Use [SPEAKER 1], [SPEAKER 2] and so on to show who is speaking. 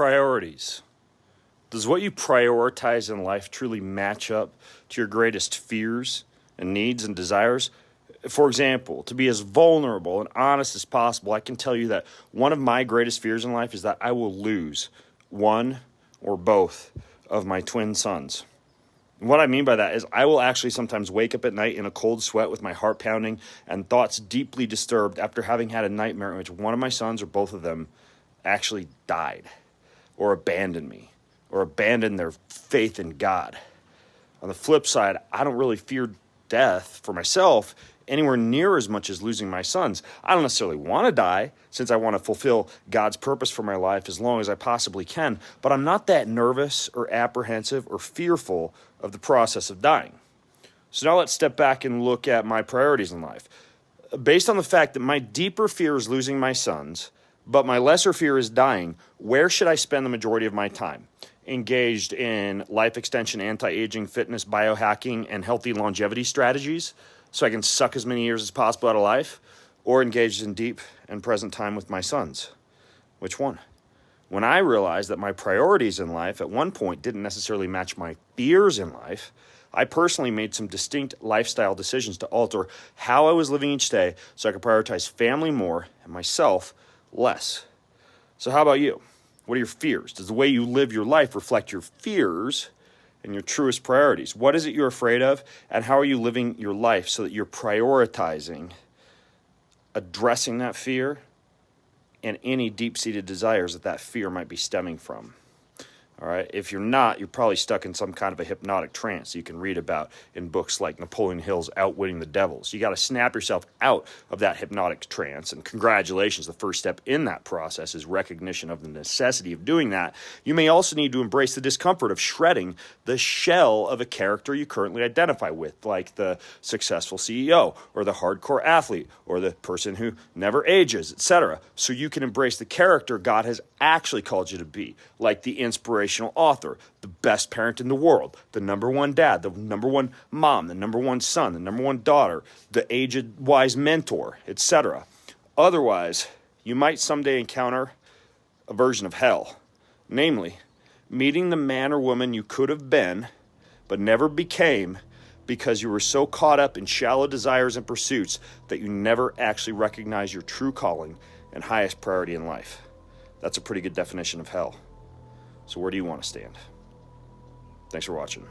[SPEAKER 1] Priorities. Does what you prioritize in life truly match up to your greatest fears and needs and desires? For example, to be as vulnerable and honest as possible, I can tell you that one of my greatest fears in life is that I will lose one or both of my twin sons. And what I mean by that is I will actually sometimes wake up at night in a cold sweat with my heart pounding and thoughts deeply disturbed after having had a nightmare in which one of my sons or both of them actually died or abandoned me or abandoned their faith in God. On the flip side, I don't really fear death for myself anywhere near as much as losing my sons. I don't necessarily want to die, since I want to fulfill God's purpose for my life as long as I possibly can, but I'm not that nervous or apprehensive or fearful of the process of dying. So now let's step back and look at my priorities in life. Based on the fact that my deeper fear is losing my sons, but my lesser fear is dying, where should I spend the majority of my time? Engaged in life extension, anti-aging, fitness, biohacking, and healthy longevity strategies so I can suck as many years as possible out of life, or engaged in deep and present time with my sons? Which one? When I realized that my priorities in life at one point didn't necessarily match my fears in life, I personally made some distinct lifestyle decisions to alter how I was living each day so I could prioritize family more and myself less. So how about you? What are your fears? Does the way you live your life reflect your fears and your truest priorities? What is it you're afraid of, and how are you living your life so that you're prioritizing addressing that fear and any deep-seated desires that that fear might be stemming from? All right. If you're not, you're probably stuck in some kind of a hypnotic trance you can read about in books like Napoleon Hill's Outwitting the Devils. You got to snap yourself out of that hypnotic trance. And congratulations, the first step in that process is recognition of the necessity of doing that. You may also need to embrace the discomfort of shredding the shell of a character you currently identify with, like the successful CEO or the hardcore athlete or the person who never ages, etc. So you can embrace the character God has actually called you to be, like the inspirational author, the best parent in the world, the number one dad, the number one mom, the number one son, the number one daughter, the aged wise mentor, etc. Otherwise, you might someday encounter a version of hell, namely, meeting the man or woman you could have been but never became because you were so caught up in shallow desires and pursuits that you never actually recognized your true calling and highest priority in life. That's a pretty good definition of hell. So where do you want to stand? Thanks for watching.